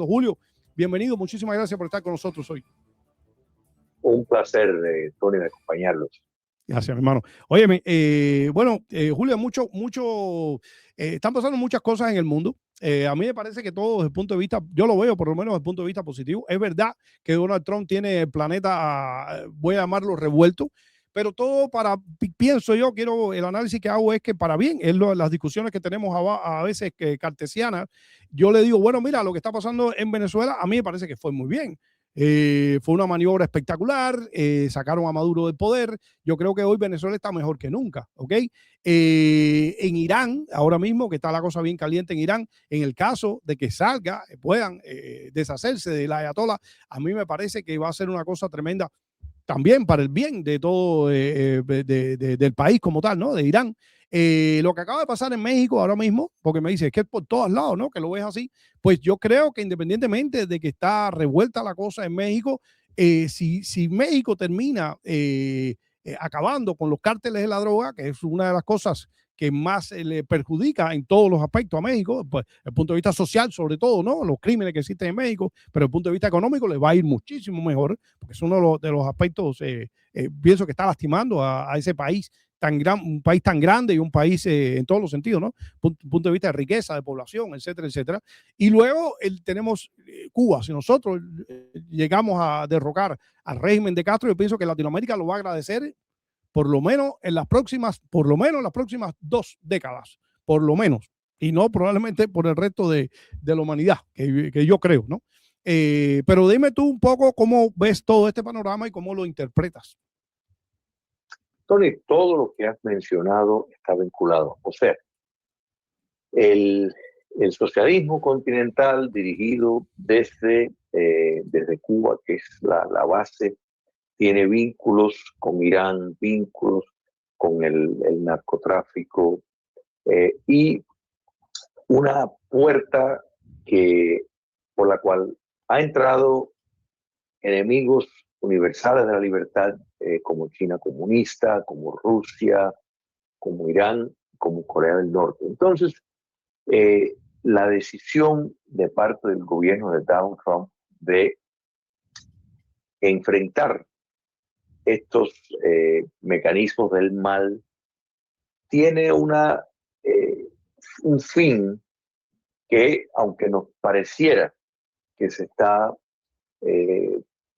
Julio, bienvenido, muchísimas gracias por estar con nosotros hoy. Un placer, Tony, de acompañarlos. Gracias, mi hermano. Óyeme, Julio, están pasando muchas cosas en el mundo. A mí me parece que todo desde el punto de vista, yo lo veo por lo menos desde el punto de vista positivo. Es verdad que Donald Trump tiene el planeta, voy a llamarlo revuelto, pero todo pienso yo, el análisis que hago es que para bien, las discusiones que tenemos a veces cartesianas, yo le digo, bueno, mira, lo que está pasando en Venezuela, a mí me parece que fue muy bien. Fue una maniobra espectacular, sacaron a Maduro del poder. Yo creo que hoy Venezuela está mejor que nunca, ¿ok? En Irán, ahora mismo que está la cosa bien caliente en Irán, en el caso de que puedan deshacerse del ayatollah, a mí me parece que va a ser una cosa tremenda también para el bien de todo del país como tal, ¿no? De Irán. Lo que acaba de pasar en México ahora mismo, porque me dice, es que es por todos lados, ¿no? Que lo ves así. Pues yo creo que independientemente de que está revuelta la cosa en México, si México termina acabando con los cárteles de la droga, que es una de las cosas que más le perjudica en todos los aspectos a México, pues desde el punto de vista social sobre todo, ¿no? Los crímenes que existen en México, pero desde el punto de vista económico le va a ir muchísimo mejor, porque es uno de los aspectos, pienso que está lastimando a ese país un país tan grande y un país en todos los sentidos, ¿no? Punto de vista de riqueza, de población, etcétera, etcétera. Y luego tenemos Cuba. Si nosotros llegamos a derrocar al régimen de Castro, yo pienso que Latinoamérica lo va a agradecer por lo menos en las próximas 2 décadas, por lo menos, y no probablemente por el resto de la humanidad, que yo creo, ¿no? Pero dime tú un poco cómo ves todo este panorama y cómo lo interpretas. Tony, todo lo que has mencionado está vinculado. O sea, el socialismo continental dirigido desde Cuba, que es la base, tiene vínculos con Irán, vínculos con el narcotráfico y una puerta por la cual ha entrado enemigos universales de la libertad, como China comunista, como Rusia, como Irán, como Corea del Norte. Entonces, la decisión de parte del gobierno de Donald Trump de enfrentar estos mecanismos del mal tiene un fin que, aunque nos pareciera que se está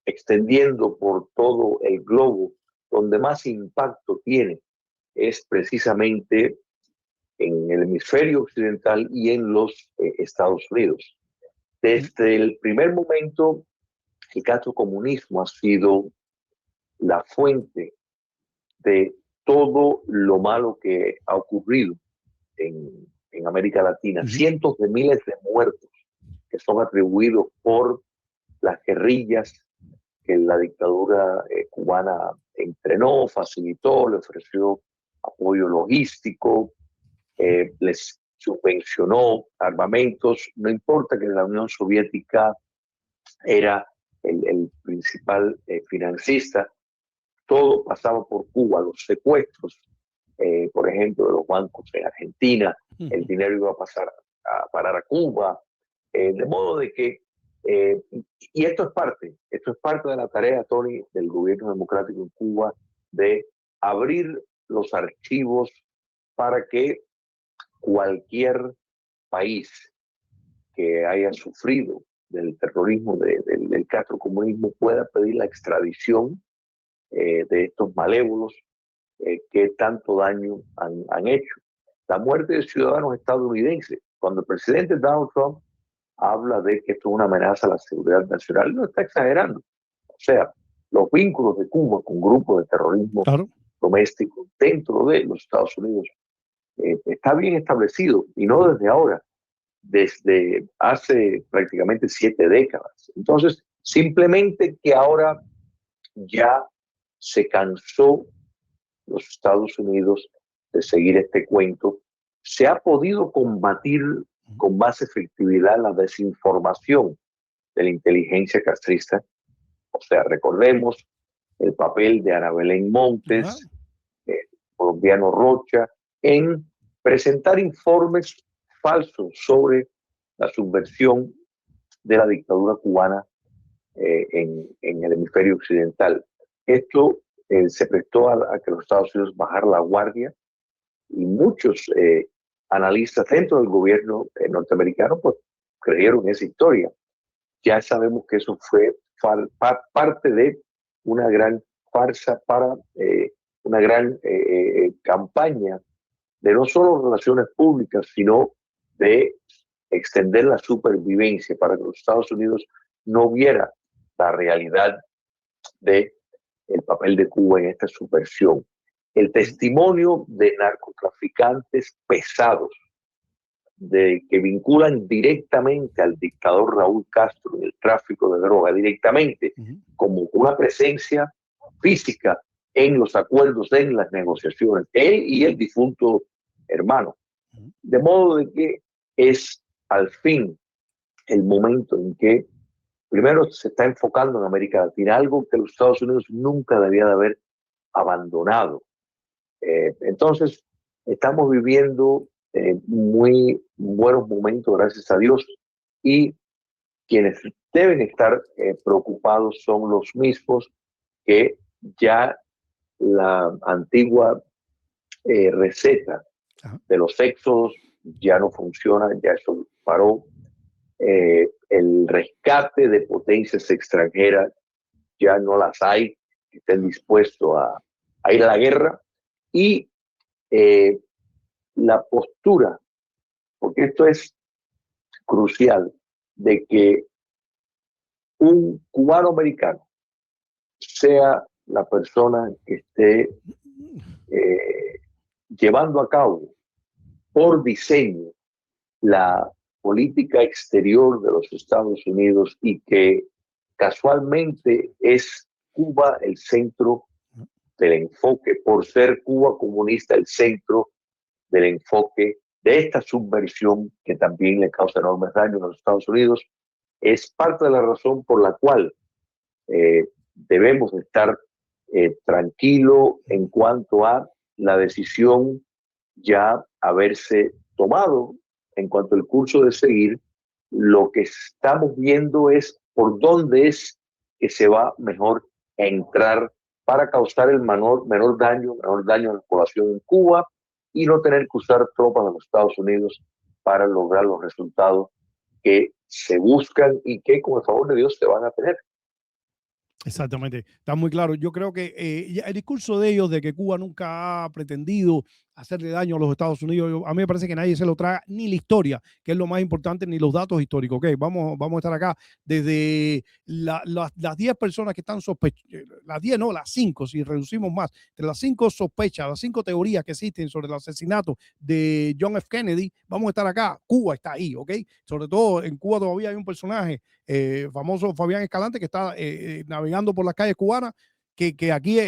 extendiendo por todo el globo, donde más impacto tiene es precisamente en el hemisferio occidental y en los Estados Unidos. Desde el primer momento, el castrocomunismo ha sido la fuente de todo lo malo que ha ocurrido en América Latina. Cientos de miles de muertos que son atribuidos por las guerrillas que la dictadura cubana entrenó, facilitó, le ofreció apoyo logístico, les subvencionó armamentos. No importa que la Unión Soviética era el principal financista, todo pasaba por Cuba, los secuestros, por ejemplo, de los bancos en Argentina, el dinero iba a parar a Cuba, de modo de que, y esto es parte de la tarea, Tony, del gobierno democrático en Cuba, de abrir los archivos para que cualquier país que haya sufrido del terrorismo, del castrocomunismo, pueda pedir la extradición de estos malévolos que tanto daño han hecho. La muerte de ciudadanos estadounidenses. Cuando el presidente Donald Trump habla de que esto es una amenaza a la seguridad nacional, no está exagerando. O sea, los vínculos de Cuba con grupos de terrorismo doméstico dentro de los Estados Unidos está bien establecido, y no desde ahora, desde hace prácticamente 7 décadas. Entonces, simplemente que ahora ya se cansó los Estados Unidos de seguir este cuento, se ha podido combatir con más efectividad la desinformación de la inteligencia castrista. O sea, recordemos el papel de Ana Belén Montes, el colombiano Rocha, en presentar informes falsos sobre la subversión de la dictadura cubana en el hemisferio occidental. Esto se prestó a que los Estados Unidos bajaran la guardia y muchos analistas dentro del gobierno norteamericano pues creyeron esa historia. Ya sabemos que eso fue parte de una gran farsa para una gran campaña de no solo relaciones públicas, sino de extender la supervivencia para que los Estados Unidos no viera la realidad del papel de Cuba en esta subversión. El testimonio de narcotraficantes pesados que vinculan directamente al dictador Raúl Castro en el tráfico de droga, directamente, como una presencia física en los acuerdos, en las negociaciones, él y el difunto hermano. De modo de que es al fin el momento en que primero se está enfocando en América Latina, algo que los Estados Unidos nunca debía de haber abandonado. Entonces, estamos viviendo muy buenos momentos, gracias a Dios, y quienes deben estar preocupados son los mismos que ya la antigua receta de los éxodos ya no funciona, ya eso paró. El rescate de potencias extranjeras ya no las hay que estén dispuestos a ir a la guerra, y la postura, porque esto es crucial, de que un cubano americano sea la persona que esté llevando a cabo por diseño la política exterior de los Estados Unidos, y que casualmente es Cuba el centro del enfoque, por ser Cuba comunista el centro del enfoque de esta subversión que también le causa enormes daños a los Estados Unidos. Es parte de la razón por la cual debemos estar tranquilos en cuanto a la decisión ya haberse tomado en cuanto al curso de seguir. Lo que estamos viendo es por dónde es que se va mejor a entrar para causar el menor daño a la población en Cuba, y no tener que usar tropas de los Estados Unidos para lograr los resultados que se buscan y que con el favor de Dios se van a tener. Exactamente, está muy claro. Yo creo que el discurso de ellos de que Cuba nunca ha pretendido hacerle daño a los Estados Unidos, a mí me parece que nadie se lo traga, ni la historia, que es lo más importante, ni los datos históricos. Okay, vamos a estar acá desde las 10 personas que están sospechosas, las 10 no, las 5, si reducimos más, de las 5 sospechas, las 5 teorías que existen sobre el asesinato de John F. Kennedy, vamos a estar acá. Cuba está ahí, ¿ok? Sobre todo en Cuba todavía hay un personaje famoso, Fabián Escalante, que está navegando por las calles cubanas, que aquí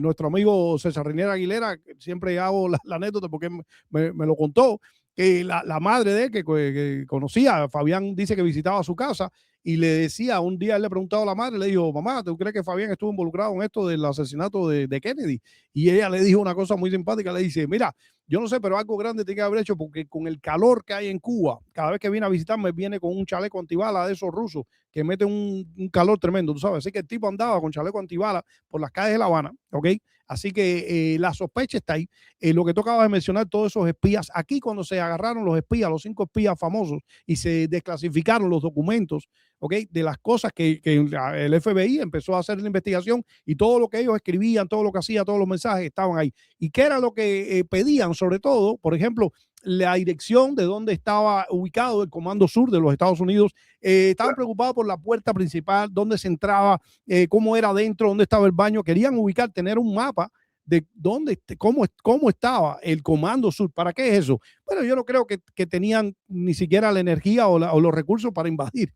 nuestro amigo César Reinier Aguilera, siempre hago la anécdota porque me lo contó, que la madre de él, que conocía, Fabián dice que visitaba su casa y le decía, un día él le preguntaba a la madre, le dijo, mamá, ¿tú crees que Fabián estuvo involucrado en esto del asesinato de Kennedy? Y ella le dijo una cosa muy simpática, le dice, mira, yo no sé, pero algo grande tiene que haber hecho, porque con el calor que hay en Cuba, cada vez que viene a visitarme, viene con un chaleco antibala de esos rusos que meten un calor tremendo, tú sabes. Así que el tipo andaba con chaleco antibala por las calles de La Habana, ¿ok? Así que la sospecha está ahí. Lo que tú acabas de mencionar, todos esos espías, aquí cuando se agarraron los espías, los 5 espías famosos, y se desclasificaron los documentos, ¿ok? De las cosas que el FBI empezó a hacer la investigación, y todo lo que ellos escribían, todo lo que hacían, todos los mensajes estaban ahí. ¿Y qué era lo que pedían? Sobre todo, por ejemplo, la dirección de dónde estaba ubicado el Comando Sur de los Estados Unidos. Estaban preocupados por la puerta principal, dónde se entraba, cómo era adentro, dónde estaba el baño. Querían ubicar, tener un mapa de dónde, cómo estaba el Comando Sur. ¿Para qué es eso? Bueno, yo no creo que tenían ni siquiera la energía o los recursos para invadir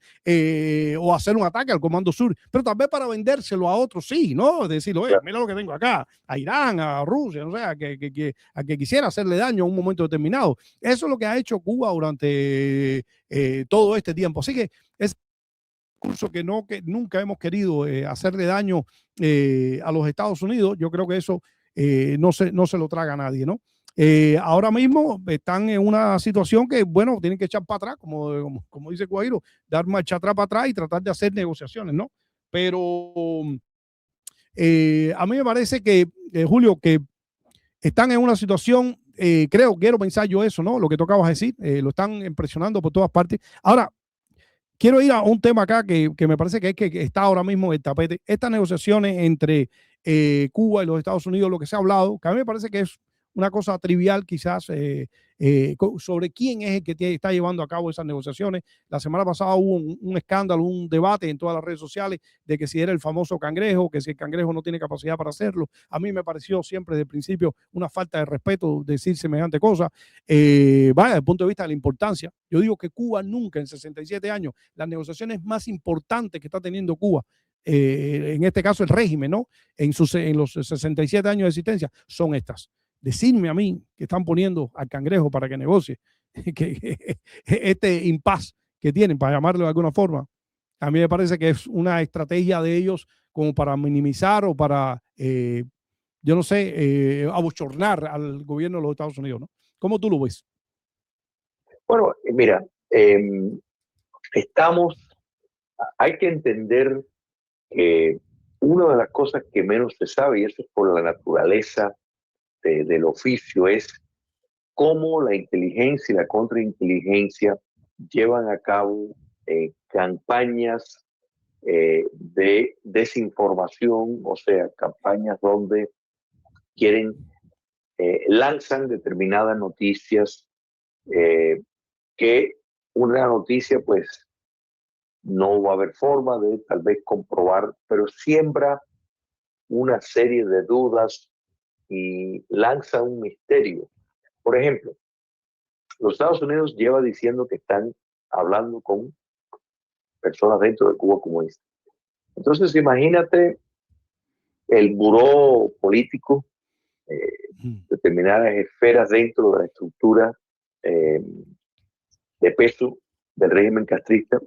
o hacer un ataque al Comando Sur, pero tal vez para vendérselo a otros, sí, ¿no? Decir, oye, mira lo que tengo acá, a Irán, a Rusia, no sé, a que quisiera hacerle daño en un momento determinado. Eso es lo que ha hecho Cuba durante todo este tiempo. Así que es curso que nunca hemos querido hacerle daño a los Estados Unidos. Yo creo que eso no se lo traga a nadie, ¿no? ahora mismo están en una situación que, bueno, tienen que echar para atrás, como dice Guairo, dar marcha atrás para atrás y tratar de hacer negociaciones, ¿no? Pero a mí me parece que, Julio, que están en una situación, quiero pensar yo eso, ¿no? Lo que tocabas decir, lo están presionando por todas partes. Ahora, quiero ir a un tema acá que me parece que está ahora mismo en el tapete. Estas negociaciones entre Cuba y los Estados Unidos, lo que se ha hablado, que a mí me parece que es una cosa trivial quizás sobre quién es el que está llevando a cabo esas negociaciones. La semana pasada hubo un escándalo, un debate en todas las redes sociales de que si era el famoso cangrejo, que si el cangrejo no tiene capacidad para hacerlo. A mí me pareció siempre desde el principio una falta de respeto decir semejante cosa. Vaya, desde el punto de vista de la importancia. Yo digo que Cuba nunca en 67 años, las negociaciones más importantes que está teniendo Cuba, en este caso el régimen, ¿no? En los 67 años de existencia, son estas. Decirme a mí que están poniendo al cangrejo para que negocie, que este impas que tienen, para llamarlo de alguna forma, a mí me parece que es una estrategia de ellos como para minimizar o para, yo no sé, abochornar al gobierno de los Estados Unidos, ¿no? ¿Cómo tú lo ves? Bueno, mira, hay que entender que una de las cosas que menos se sabe, y eso es por la naturaleza del oficio, es cómo la inteligencia y la contrainteligencia llevan a cabo campañas de desinformación, o sea, campañas donde lanzan determinadas noticias que una noticia pues no va a haber forma de tal vez comprobar, pero siembra una serie de dudas y lanza un misterio. Por ejemplo, los Estados Unidos lleva diciendo que están hablando con personas dentro de Cuba comunista. Entonces, imagínate el buró político, determinadas esferas dentro de la estructura eh, de peso del régimen castrista,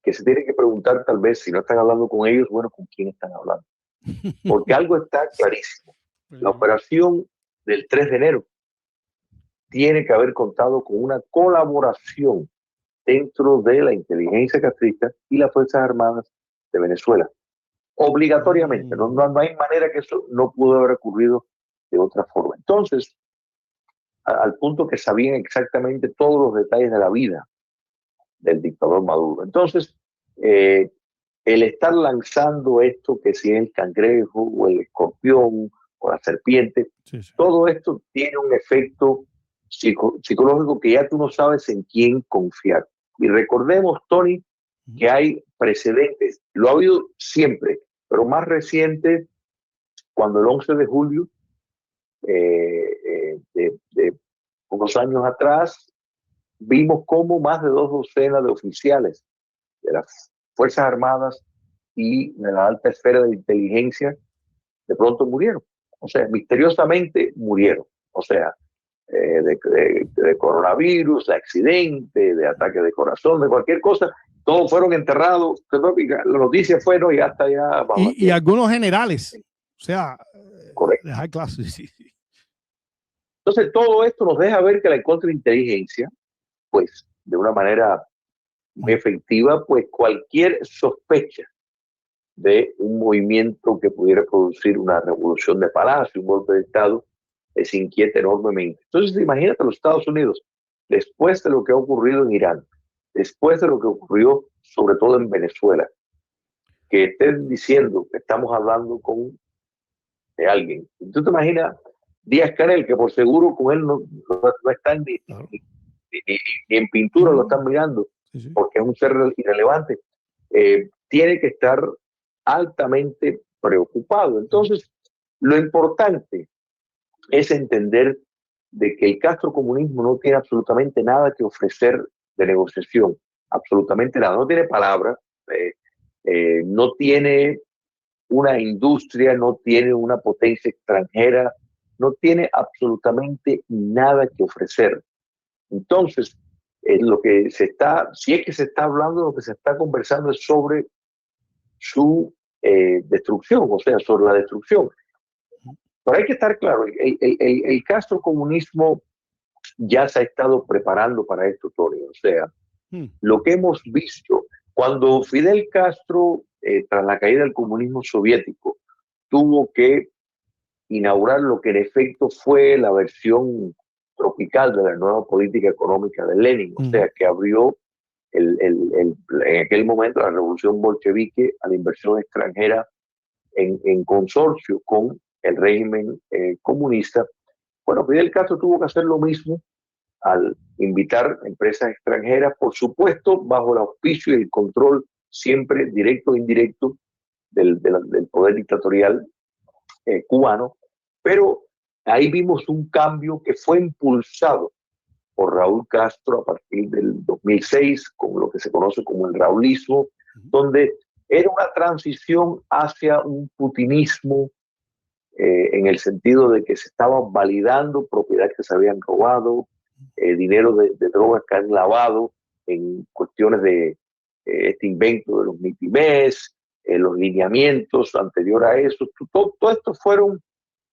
que se tienen que preguntar tal vez si no están hablando con ellos, bueno, ¿con quién están hablando? Porque algo está clarísimo. La operación del 3 de enero tiene que haber contado con una colaboración dentro de la inteligencia castrista y las Fuerzas Armadas de Venezuela. Obligatoriamente, no hay manera que eso no pudo haber ocurrido de otra forma. Entonces, al punto que sabían exactamente todos los detalles de la vida del dictador Maduro. Entonces, el estar lanzando esto, que si es el cangrejo o el escorpión o la serpiente, sí. Todo esto tiene un efecto psicológico que ya tú no sabes en quién confiar. Y recordemos, Tony, que hay precedentes, lo ha habido siempre, pero más reciente, cuando el 11 de julio de unos años atrás, vimos cómo más de 2 docenas de oficiales de las Fuerzas Armadas y de la alta esfera de inteligencia de pronto murieron. O sea, misteriosamente murieron. O sea, de coronavirus, de accidente, de ataque de corazón, de cualquier cosa, todos fueron enterrados. La noticia fue, no, y hasta ya... Y algunos generales, o sea, correcto. De high class, sí. Entonces, todo esto nos deja ver que la contrainteligencia, pues, de una manera muy efectiva, pues cualquier sospecha de un movimiento que pudiera producir una revolución de palacio, un golpe de Estado, les inquieta enormemente. Entonces, imagínate los Estados Unidos, después de lo que ha ocurrido en Irán, después de lo que ocurrió sobre todo en Venezuela, que estén diciendo que estamos hablando con alguien. ¿Tú te imaginas Díaz-Canel, que por seguro con él no están ni en pintura lo están mirando, sí. Porque es un ser irrelevante? Tiene que estar altamente preocupado. Entonces, lo importante es entender de que el castrocomunismo no tiene absolutamente nada que ofrecer de negociación, absolutamente nada, no tiene palabra, no tiene una industria, no tiene una potencia extranjera, no tiene absolutamente nada que ofrecer. Entonces, lo que se está, si es que se está hablando, lo que se está conversando es sobre su destrucción, o sea, sobre la destrucción. Pero hay que estar claro, el castrocomunismo ya se ha estado preparando para esto, Tony. O sea, lo que hemos visto, cuando Fidel Castro, tras la caída del comunismo soviético, tuvo que inaugurar lo que en efecto fue la versión tropical de la nueva política económica de Lenin, o sea, que abrió en aquel momento la revolución bolchevique a la inversión extranjera en consorcio con el régimen comunista. Bueno, Fidel Castro tuvo que hacer lo mismo al invitar empresas extranjeras, por supuesto, bajo el auspicio y el control siempre directo e indirecto del poder dictatorial cubano, pero ahí vimos un cambio que fue impulsado por Raúl Castro a partir del 2006, con lo que se conoce como el raulismo, donde era una transición hacia un putinismo en el sentido de que se estaban validando propiedades que se habían robado, dinero de drogas que han lavado en cuestiones de este invento de los MIPIMES, los lineamientos anterior a eso. Todo esto fueron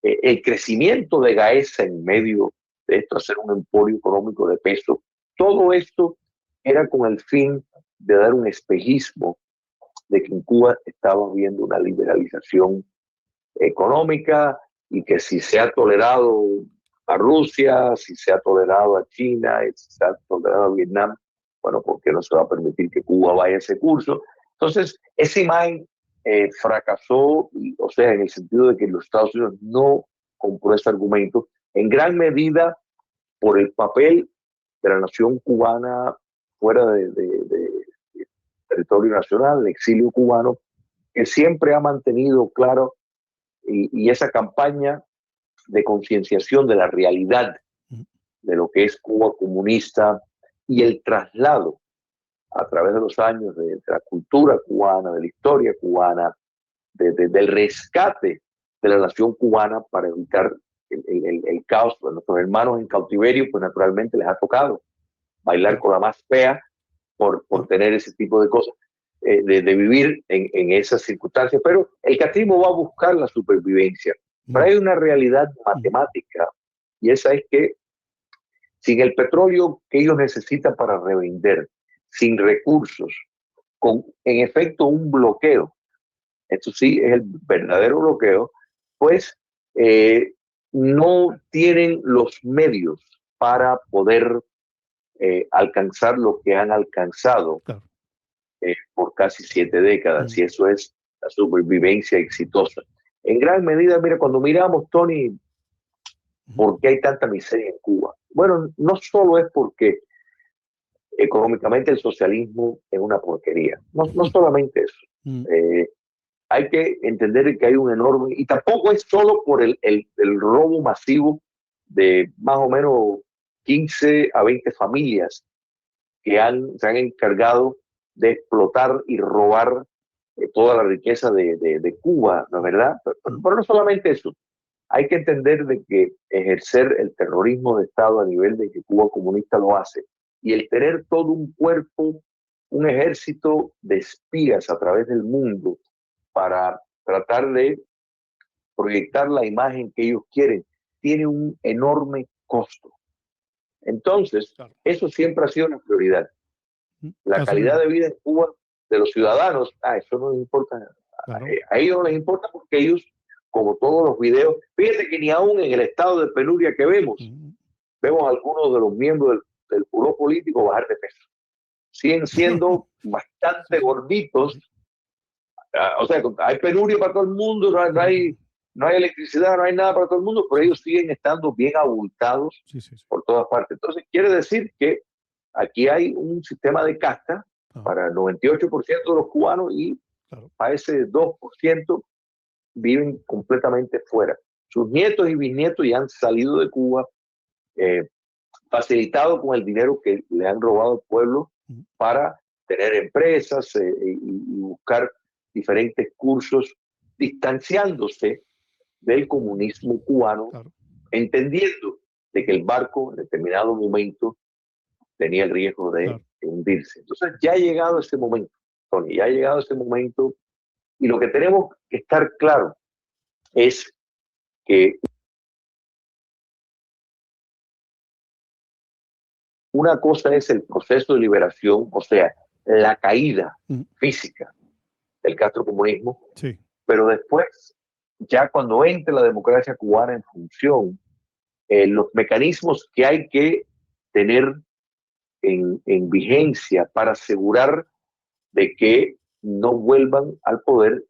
el crecimiento de Gaesa en medio de esto, hacer un emporio económico de peso. Todo esto era con el fin de dar un espejismo de que en Cuba estaba habiendo una liberalización económica y que si se ha tolerado a Rusia, si se ha tolerado a China, si se ha tolerado a Vietnam, bueno, porque no se va a permitir que Cuba vaya a ese curso. Entonces, esa imagen fracasó, o sea, en el sentido de que los Estados Unidos no compró ese argumento, en gran medida por el papel de la nación cubana fuera de territorio nacional, el exilio cubano, que siempre ha mantenido claro y esa campaña de concienciación de la realidad de lo que es Cuba comunista y el traslado a través de los años de la cultura cubana, de la historia cubana, del rescate de la nación cubana para evitar el caos. Pues nuestros hermanos en cautiverio, pues naturalmente les ha tocado bailar con la más fea por tener ese tipo de cosas, de vivir en esas circunstancias. Pero el castrismo va a buscar la supervivencia. Pero hay una realidad matemática, y esa es que sin el petróleo que ellos necesitan para revender, sin recursos, con en efecto un bloqueo, esto sí es el verdadero bloqueo, pues no tienen los medios para poder alcanzar lo que han alcanzado por casi 7 décadas, y eso es la supervivencia exitosa. En gran medida, mira, cuando miramos, Tony, ¿por qué hay tanta miseria en Cuba? Bueno, no solo es porque económicamente el socialismo es una porquería, no solamente eso. Hay que entender que hay un enorme, y tampoco es solo por el robo masivo de más o menos 15 a 20 familias que se han encargado de explotar y robar toda la riqueza de Cuba, ¿no es verdad? Pero no solamente eso. Hay que entender de que ejercer el terrorismo de Estado a nivel de que Cuba comunista lo hace, y el tener todo un cuerpo, un ejército de espías a través del mundo para tratar de proyectar la imagen que ellos quieren, tiene un enorme costo. Entonces, eso siempre ha sido una prioridad. La calidad de vida en Cuba de los ciudadanos, eso no les importa. A ellos no les importa porque ellos, como todos los videos, fíjate que ni aún en el estado de penuria que vemos a algunos de los miembros del buró político bajar de peso. Siguen siendo bastante gorditos. O sea, hay penuria para todo el mundo, no hay electricidad, no hay nada para todo el mundo, pero ellos siguen estando bien abultados por todas partes. Entonces, quiere decir que aquí hay un sistema de casta para el 98% de los cubanos, y para ese 2% viven completamente fuera. Sus nietos y bisnietos ya han salido de Cuba, facilitado con el dinero que le han robado al pueblo para tener empresas y buscar diferentes cursos, distanciándose del comunismo cubano, entendiendo de que el barco en determinado momento tenía el riesgo de hundirse. Entonces ya ha llegado ese momento, Tony, ya ha llegado ese momento, y lo que tenemos que estar claro es que una cosa es el proceso de liberación, o sea, la caída física del castrocomunismo, sí, pero después, ya cuando entre la democracia cubana en función, los mecanismos que hay que tener en vigencia para asegurar de que no vuelvan al poder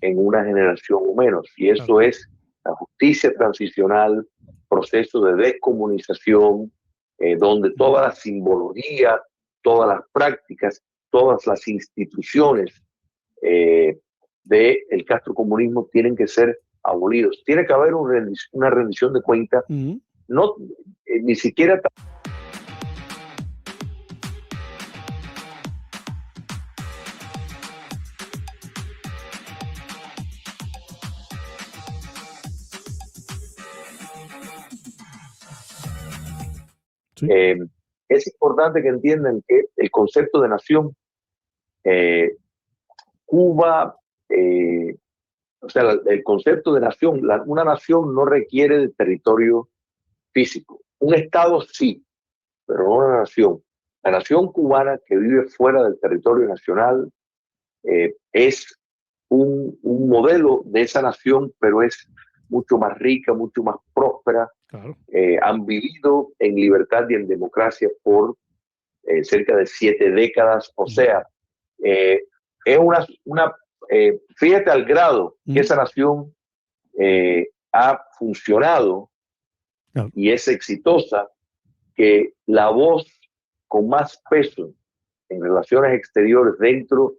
en una generación o menos. Y eso claro. es la justicia transicional, proceso de descomunización, donde toda la simbología, todas las prácticas, todas las instituciones del castrocomunismo tienen que ser abolidos. Tiene que haber una rendición de cuentas, no, ni siquiera. Sí. Es importante que entiendan que el concepto de nación, Cuba, o sea, el concepto de nación, una nación no requiere de territorio físico. Un Estado sí, pero no una nación. La nación cubana que vive fuera del territorio nacional es un modelo de esa nación, pero es mucho más rica, mucho más próspera. Claro. Han vivido en libertad y en democracia por cerca de 7 décadas. O sea, es fíjate al grado que esa nación ha funcionado y es exitosa, que la voz con más peso en relaciones exteriores dentro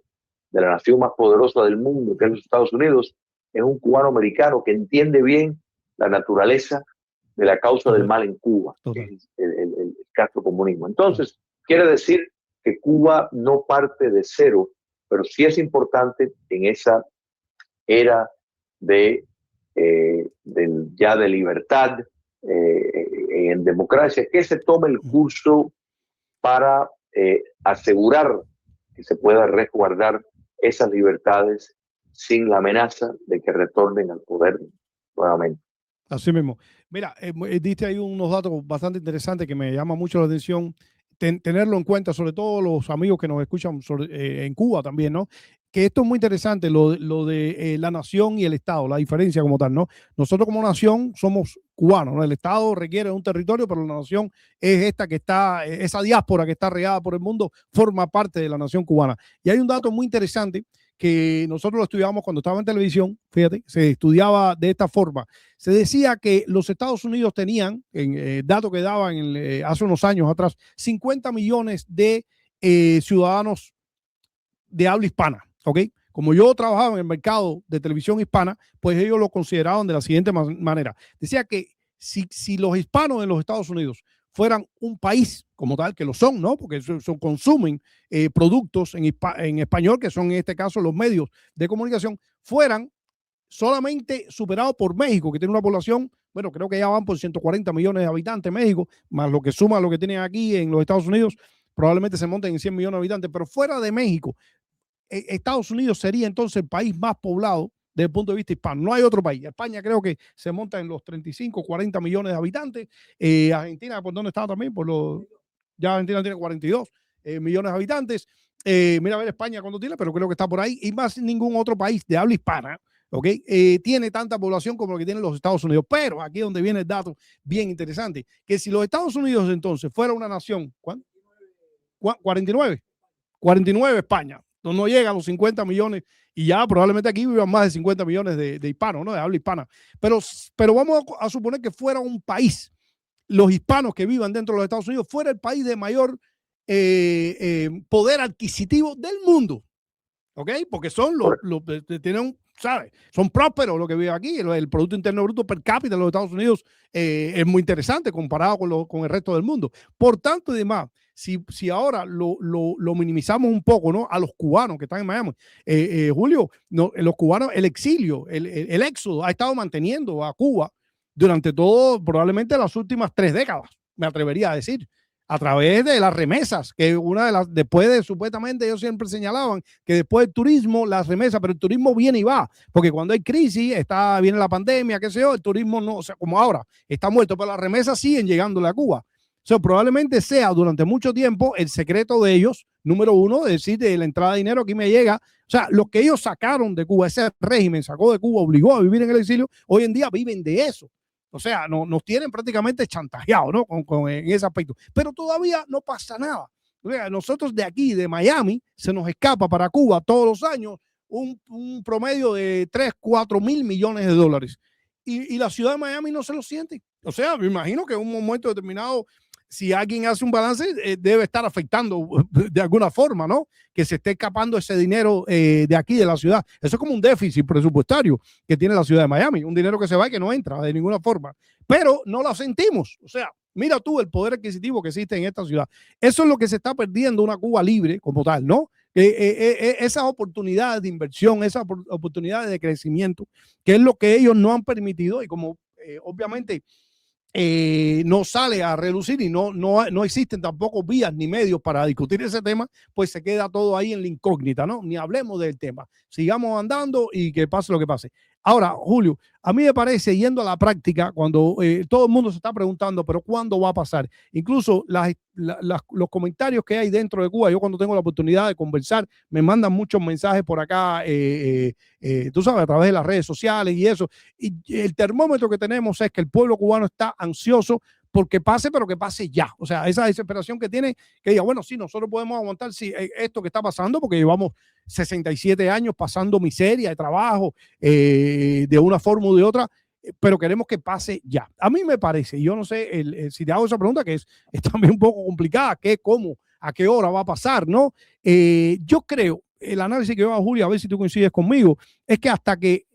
de la nación más poderosa del mundo, que es los Estados Unidos, es un cubano americano que entiende bien la naturaleza de la causa del mal en Cuba, que es el castrocomunismo. Entonces, quiere decir que Cuba no parte de cero, pero sí es importante en esa era ya de libertad, en democracia, que se tome el curso para asegurar que se pueda resguardar esas libertades sin la amenaza de que retornen al poder nuevamente. Así mismo. Mira, diste ahí unos datos bastante interesantes que me llaman mucho la atención. Tenerlo en cuenta, sobre todo los amigos que nos escuchan en Cuba también, ¿no? Que esto es muy interesante, lo de la nación y el Estado, la diferencia como tal, ¿no? Nosotros como nación somos cubanos, ¿no? El Estado requiere un territorio, pero la nación es esta que está, esa diáspora que está regada por el mundo, forma parte de la nación cubana. Y hay un dato muy interesante que nosotros lo estudiamos cuando estaba en televisión, fíjate, se estudiaba de esta forma. Se decía que los Estados Unidos tenían, en dato que daban hace unos años atrás, 50 millones de ciudadanos de habla hispana, ¿ok? Como yo trabajaba en el mercado de televisión hispana, pues ellos lo consideraban de la siguiente manera. Decía que si los hispanos en los Estados Unidos fueran un país como tal, que lo son, ¿no? Porque consumen productos en español, que son en este caso los medios de comunicación, fueran solamente superados por México, que tiene una población, bueno, creo que ya van por 140 millones de habitantes México, más lo que suma lo que tienen aquí en los Estados Unidos, probablemente se monten en 100 millones de habitantes, pero fuera de México, Estados Unidos sería entonces el país más poblado desde el punto de vista hispano. No hay otro país. España creo que se monta en los 35, 40 millones de habitantes. Argentina, ¿por dónde está también? Ya Argentina tiene 42 millones de habitantes. Mira a ver España cuánto tiene, pero creo que está por ahí. Y más ningún otro país de habla hispana, ¿ok? Tiene tanta población como lo que tienen los Estados Unidos. Pero aquí es donde viene el dato bien interesante, que si los Estados Unidos entonces fuera una nación, ¿cuánto? 49. 49 España, no llega a los 50 millones y ya probablemente aquí vivan más de 50 millones de hispanos, ¿no? De habla hispana. Pero vamos a suponer que fuera un país, los hispanos que vivan dentro de los Estados Unidos, fuera el país de mayor poder adquisitivo del mundo, ¿ok? Porque son tienen, ¿sabes? Son prósperos lo que vive aquí. El Producto Interno Bruto per cápita de los Estados Unidos es muy interesante comparado con el resto del mundo. Por tanto y demás, si ahora lo minimizamos un poco, ¿no? A los cubanos que están en Miami, Julio, no, los cubanos, el exilio, el éxodo ha estado manteniendo a Cuba durante todo, probablemente las últimas 3 décadas, me atrevería a decir. a través de las remesas, que una de las, después de, supuestamente ellos siempre señalaban que después del turismo, las remesas, pero el turismo viene y va, porque cuando hay crisis, viene la pandemia, qué sé yo, el turismo no, o sea, como ahora, está muerto, pero las remesas siguen llegando a Cuba. So, probablemente sea durante mucho tiempo el secreto de ellos, número uno, de decir de la entrada de dinero aquí me llega. O sea, lo que ellos sacaron de Cuba, ese régimen sacó de Cuba, obligó a vivir en el exilio, hoy en día viven de eso. O sea, nos tienen prácticamente chantajeados, ¿no? En ese aspecto. Pero todavía no pasa nada. O sea, nosotros de aquí, de Miami, se nos escapa para Cuba todos los años un promedio de 3, 4 mil millones de dólares. Y la ciudad de Miami no se lo siente. O sea, me imagino que en un momento determinado, si alguien hace un balance, debe estar afectando de alguna forma, ¿no? Que se esté escapando ese dinero de aquí, de la ciudad. Eso es como un déficit presupuestario que tiene la ciudad de Miami, un dinero que se va y que no entra de ninguna forma. Pero no lo sentimos. O sea, mira tú el poder adquisitivo que existe en esta ciudad. Eso es lo que se está perdiendo una Cuba libre como tal, ¿no? Esas oportunidades de inversión, esas oportunidades de crecimiento, que es lo que ellos no han permitido y como obviamente no sale a relucir y no existen tampoco vías ni medios para discutir ese tema, pues se queda todo ahí en la incógnita, ¿no? Ni hablemos del tema. Sigamos andando y que pase lo que pase. Ahora, Julio, a mí me parece, yendo a la práctica, cuando todo el mundo se está preguntando, pero ¿cuándo va a pasar? Incluso los comentarios que hay dentro de Cuba, yo cuando tengo la oportunidad de conversar, me mandan muchos mensajes por acá, tú sabes, a través de las redes sociales y eso. Y el termómetro que tenemos es que el pueblo cubano está ansioso porque pase, pero que pase ya. O sea, esa desesperación que tiene, que diga, bueno, sí, nosotros podemos aguantar esto que está pasando, porque llevamos 67 años pasando miseria de trabajo, de una forma u de otra, pero queremos que pase ya. A mí me parece, yo no sé, si te hago esa pregunta, que es también un poco complicada, ¿qué, cómo, a qué hora va a pasar, no? Yo creo, el análisis que yo hago, Julio, a ver si tú coincides conmigo, es que hasta que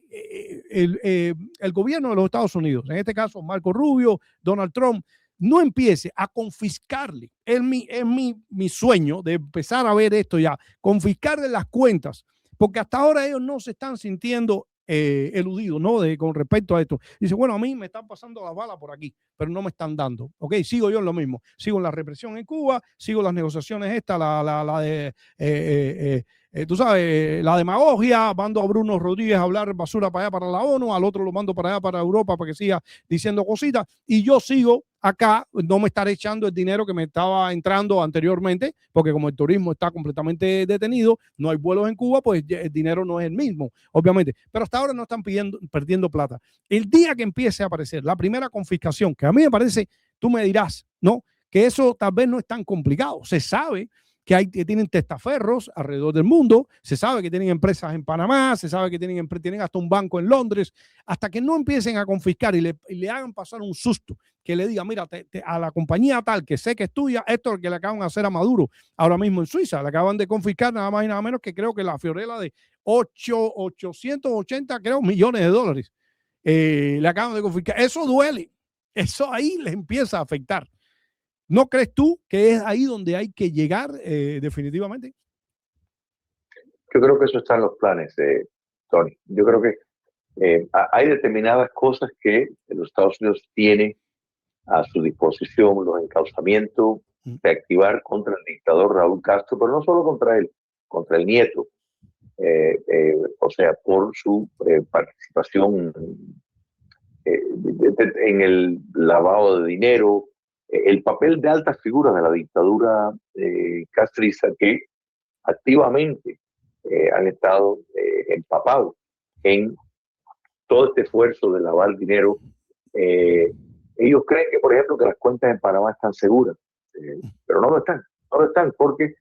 el gobierno de los Estados Unidos, en este caso Marco Rubio, Donald Trump, no empiece a confiscarle, es mi sueño de empezar a ver esto ya, confiscarle las cuentas, porque hasta ahora ellos no se están sintiendo eludidos, ¿no? Con respecto a esto. Dice, bueno, a mí me están pasando las balas por aquí, pero no me están dando. Ok, sigo yo en lo mismo. Sigo en la represión en Cuba, sigo las negociaciones estas, la de tú sabes, la demagogia, mando a Bruno Rodríguez a hablar basura para allá para la ONU, al otro lo mando para allá para Europa para que siga diciendo cositas, y yo sigo acá, no me estaré echando el dinero que me estaba entrando anteriormente, porque como el turismo está completamente detenido, no hay vuelos en Cuba, pues el dinero no es el mismo, obviamente, pero hasta ahora no están perdiendo plata. El día que empiece a aparecer la primera confiscación, que a mí me parece, tú me dirás, ¿no? Que eso tal vez no es tan complicado, se sabe que tienen testaferros alrededor del mundo, se sabe que tienen empresas en Panamá, se sabe que tienen hasta un banco en Londres, hasta que no empiecen a confiscar y le hagan pasar un susto, que le diga, mira, a la compañía tal que sé que es tuya, esto es lo que le acaban de hacer a Maduro ahora mismo en Suiza, le acaban de confiscar nada más y nada menos que creo que la fiorella de 880 creo, millones de dólares. Le acaban de confiscar. Eso duele, eso ahí les empieza a afectar. ¿No crees tú que es ahí donde hay que llegar definitivamente? Yo creo que eso está en los planes, Tony. Yo creo que hay determinadas cosas que los Estados Unidos tienen a su disposición, los encauzamientos de activar contra el dictador Raúl Castro, pero no solo contra él, contra el nieto, o sea, por su participación en el lavado de dinero, el papel de altas figuras de la dictadura castrista que activamente han estado empapados en todo este esfuerzo de lavar dinero. Ellos creen que, por ejemplo, que las cuentas en Panamá están seguras, pero no lo están. No lo están porque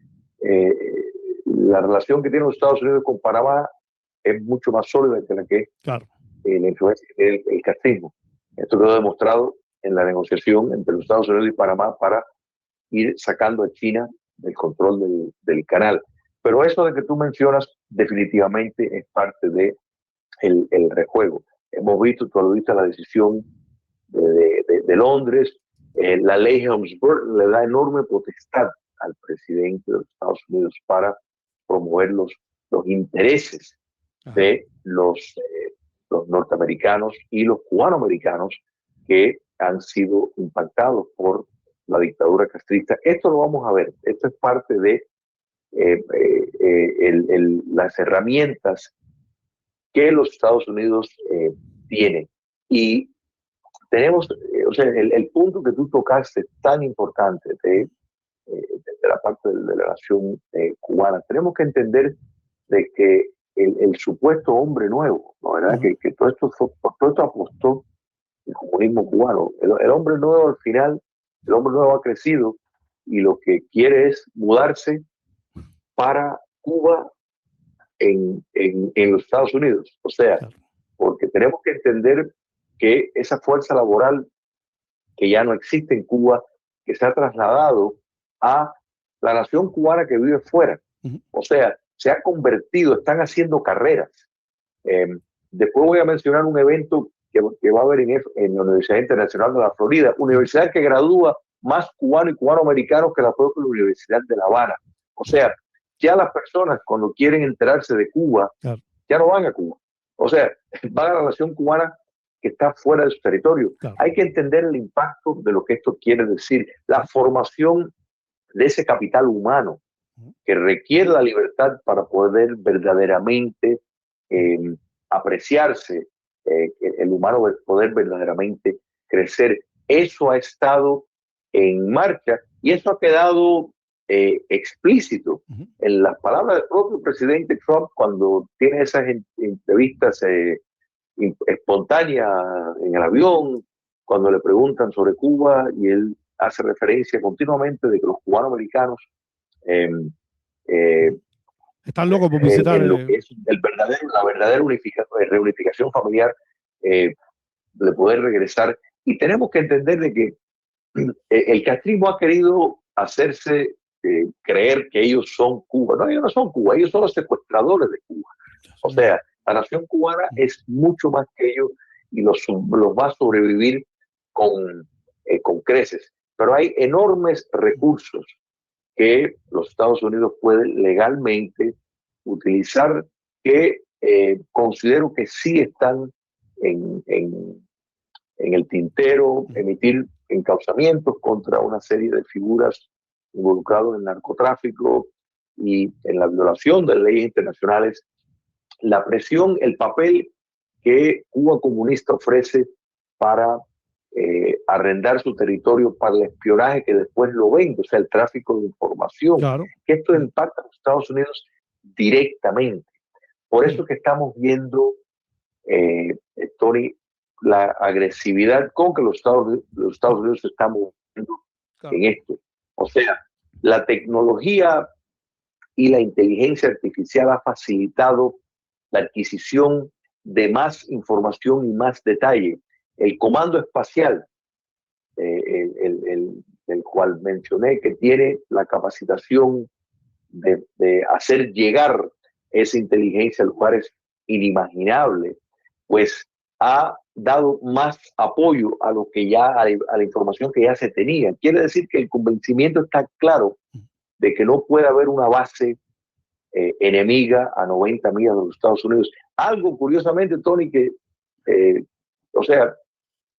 la relación que tienen los Estados Unidos con Panamá es mucho más sólida que la que es la influencia del castrismo. Esto quedó demostrado en la negociación entre los Estados Unidos y Panamá para ir sacando a China del control del canal. Pero eso de que tú mencionas definitivamente es parte de el rejuego. Hemos visto, tú lo viste, la decisión de Londres, la ley Helms-Burton le da enorme potestad al presidente de los Estados Unidos para promover los intereses de los norteamericanos y los cubanoamericanos que han sido impactados por la dictadura castrista. Esto lo vamos a ver. Esto es parte de las herramientas que los Estados Unidos tienen. Y tenemos, o sea, el punto que tú tocaste es tan importante de la parte de la nación cubana. Tenemos que entender de que el supuesto hombre nuevo, ¿no? ¿Verdad? Que todo esto apostó el comunismo cubano. El hombre nuevo al final, el hombre nuevo ha crecido y lo que quiere es mudarse para Cuba en los Estados Unidos. O sea, porque tenemos que entender que esa fuerza laboral que ya no existe en Cuba, que se ha trasladado a la nación cubana que vive fuera. O sea, se ha convertido, están haciendo carreras. Después voy a mencionar un evento que va a haber en la Universidad Internacional de la Florida, universidad que gradúa más cubanos y cubanoamericanos que la propia Universidad de La Habana. O sea, ya las personas cuando quieren enterarse de Cuba, ya no van a Cuba. O sea, van a la nación cubana que está fuera de su territorio. Hay que entender el impacto de lo que esto quiere decir, la formación de ese capital humano que requiere la libertad para poder verdaderamente apreciarse, el humano poder verdaderamente crecer. Eso ha estado en marcha y eso ha quedado explícito en las palabras del propio presidente Trump cuando tiene esas entrevistas espontáneas en el avión, cuando le preguntan sobre Cuba y él hace referencia continuamente de que los cubanos americanos están locos por visitar en lo que es la verdadera reunificación familiar, de poder regresar. Y tenemos que entender de que el castrismo ha querido hacerse creer que ellos son Cuba. No, ellos no son Cuba, ellos son los secuestradores de Cuba. O sea, la nación cubana es mucho más que ellos y los va a sobrevivir con creces. Pero hay enormes recursos que los Estados Unidos pueden legalmente utilizar, que considero que sí están en el tintero, emitir encauzamientos contra una serie de figuras involucradas en el narcotráfico y en la violación de leyes internacionales. La presión, el papel que Cuba comunista ofrece para arrendar su territorio para el espionaje que después lo vende, o sea, el tráfico de información, que esto impacta a los Estados Unidos directamente. Por eso que estamos viendo, Tony, la agresividad con que los Estados Unidos se están moviendo en esto. O sea, la tecnología y la inteligencia artificial ha facilitado la adquisición de más información y más detalle. El comando espacial, el cual mencioné, que tiene la capacitación de hacer llegar esa inteligencia a lugares inimaginables, pues ha dado más apoyo a lo que ya a la información que ya se tenía. Quiere decir que el convencimiento está claro de que no puede haber una base enemiga a 90 millas de los Estados Unidos. Algo, curiosamente, Tony, que, o sea,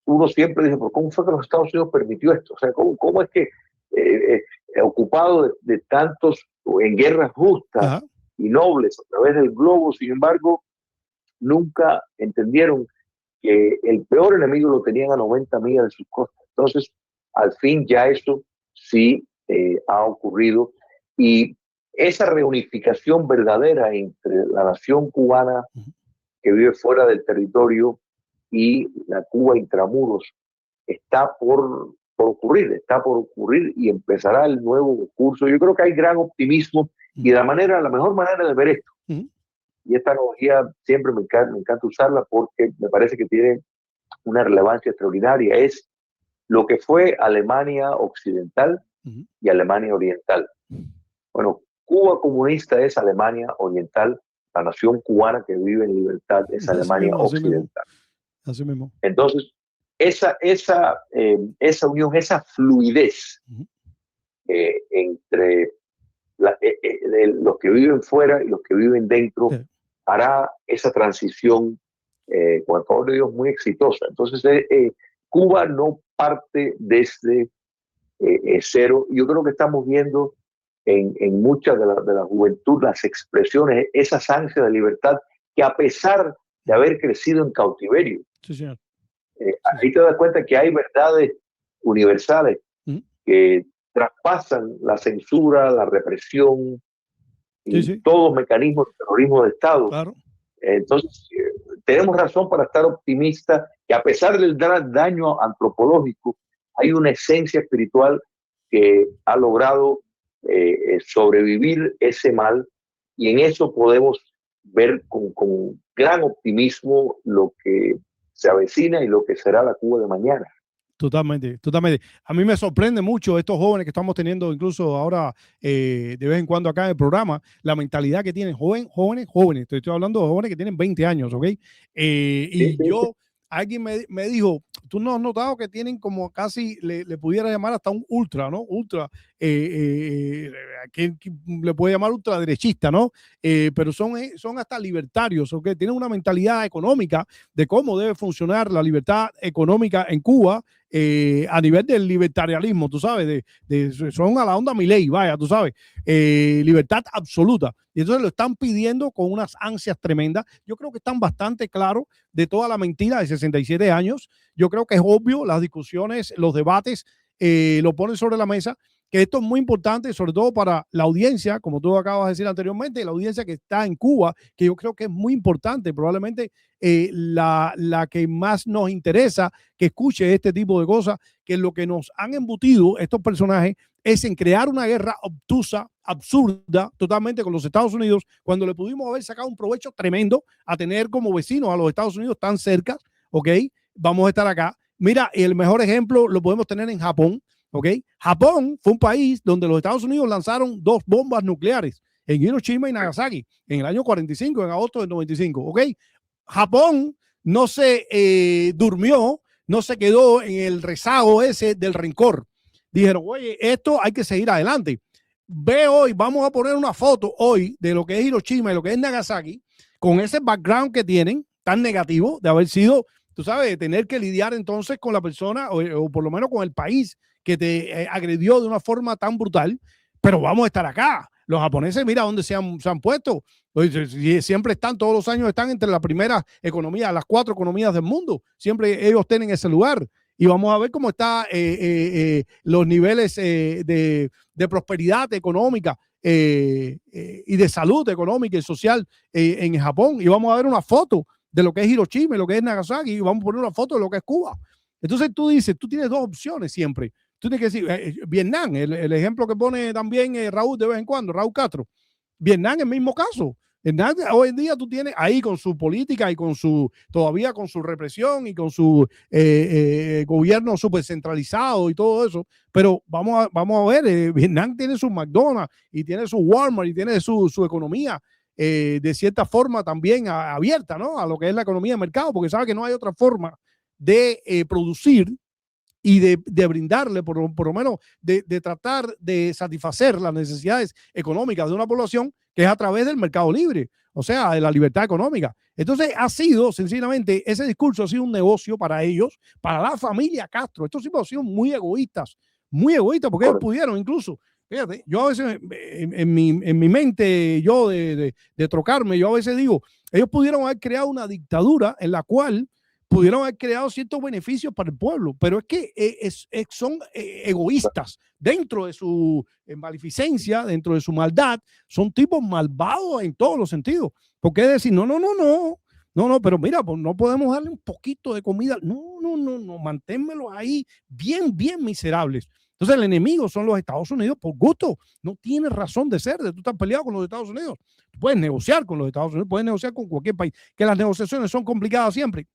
uno siempre dice, ¿pero cómo fue que los Estados Unidos permitió esto? O sea, ¿cómo es que ocupado de tantos, en guerras justas y nobles a través del globo, sin embargo, nunca entendieron que el peor enemigo lo tenían a 90 millas de sus costas? Entonces, al fin ya eso sí ha ocurrido, y esa reunificación verdadera entre la nación cubana que vive fuera del territorio y la Cuba intramuros está por ocurrir y empezará el nuevo curso. Yo creo que hay gran optimismo y la mejor manera de ver esto, y esta analogía siempre me encanta usarla porque me parece que tiene una relevancia extraordinaria, es lo que fue Alemania Occidental y Alemania Oriental. Bueno, Cuba comunista es Alemania Oriental, la nación cubana que vive en libertad es Alemania Occidental. Así mismo. Entonces, esa unión, esa fluidez entre los que viven fuera y los que viven dentro, hará esa transición, con el favor de Dios, muy exitosa. Entonces, Cuba no parte desde es cero. Yo creo que estamos viendo en mucha de la juventud las expresiones, esas ansias de libertad que a pesar de haber crecido en cautiverio, sí, señor. ahí te das cuenta que hay verdades universales que traspasan la censura, la represión y todos los mecanismos de terrorismo de Estado. Claro. Entonces, tenemos razón para estar optimistas que a pesar del daño antropológico, hay una esencia espiritual que ha logrado sobrevivir ese mal, y en eso podemos ver con gran optimismo lo que se avecina y lo que será la Cuba de mañana. Totalmente, totalmente. A mí me sorprende mucho estos jóvenes que estamos teniendo, incluso ahora de vez en cuando acá en el programa, la mentalidad que tienen jóvenes. Estoy hablando de jóvenes que tienen 20 años, ¿ok? Alguien me dijo, tú no has notado que tienen como casi, le pudiera llamar hasta un ultra, ¿no? Ultra, que le puede llamar ultraderechista, ¿no? Pero son hasta libertarios, ¿ok? Tienen una mentalidad económica de cómo debe funcionar la libertad económica en Cuba, a nivel del libertarianismo, tú sabes, son a la onda Milei, vaya, tú sabes, libertad absoluta. Y entonces lo están pidiendo con unas ansias tremendas. Yo creo que están bastante claros de toda la mentira de 67 años. Yo creo que es obvio, las discusiones, los debates lo ponen sobre la mesa, que esto es muy importante, sobre todo para la audiencia, como tú acabas de decir anteriormente, la audiencia que está en Cuba, que yo creo que es muy importante, probablemente la que más nos interesa que escuche este tipo de cosas, que lo que nos han embutido estos personajes es en crear una guerra obtusa, absurda, totalmente con los Estados Unidos, cuando le pudimos haber sacado un provecho tremendo a tener como vecinos a los Estados Unidos tan cerca, ¿ok? Vamos a estar acá. Mira, el mejor ejemplo lo podemos tener en Japón, ¿ok? Japón fue un país donde los Estados Unidos lanzaron 2 bombas nucleares en Hiroshima y Nagasaki en el año 45, en agosto del 95, ¿ok? Japón no se durmió, no se quedó en el rezago ese del rencor. Dijeron, oye, esto hay que seguir adelante. Ve hoy, vamos a poner una foto hoy de lo que es Hiroshima y lo que es Nagasaki, con ese background que tienen, tan negativo, de haber sido, tú sabes, de tener que lidiar entonces con la persona, o por lo menos con el país que te agredió de una forma tan brutal, pero vamos a estar acá. Los japoneses, mira dónde se han puesto. Siempre están, todos los años están entre las primeras economías, las 4 economías del mundo. Siempre ellos tienen ese lugar. Y vamos a ver cómo están los niveles de prosperidad económica y de salud económica y social en Japón. Y vamos a ver una foto de lo que es Hiroshima y lo que es Nagasaki. Y vamos a poner una foto de lo que es Cuba. Entonces tú dices, tú tienes 2 opciones siempre. Tú tienes que decir, Vietnam, el ejemplo que pone también Raúl de vez en cuando, Raúl Castro. Vietnam, el mismo caso. Hoy en día tú tienes ahí con su política y con todavía con su represión y con su gobierno súper centralizado y todo eso, pero vamos a ver, Vietnam tiene su McDonald's y tiene su Walmart y tiene su economía de cierta forma también abierta, ¿no? A lo que es la economía de mercado, porque sabe que no hay otra forma de producir y de brindarle, por lo menos de tratar de satisfacer las necesidades económicas de una población, que es a través del mercado libre, o sea, de la libertad económica. Entonces ha sido, sencillamente, ese discurso ha sido un negocio para ellos, para la familia Castro. Estos tipos han sido muy egoístas, porque ellos pudieron incluso, fíjate, yo a veces en mi mente, yo de trocarme, yo a veces digo, ellos pudieron haber creado una dictadura en la cual pudieron haber creado ciertos beneficios para el pueblo, pero es que son egoístas dentro de su maleficencia, dentro de su maldad, son tipos malvados en todos los sentidos. Porque es decir, no, pero mira, pues no podemos darle un poquito de comida, no, manténmelos ahí bien miserables. Entonces el enemigo son los Estados Unidos por gusto, no tiene razón de ser, de tú estás peleado con los Estados Unidos, tú puedes negociar con los Estados Unidos, puedes negociar con cualquier país, que las negociaciones son complicadas siempre.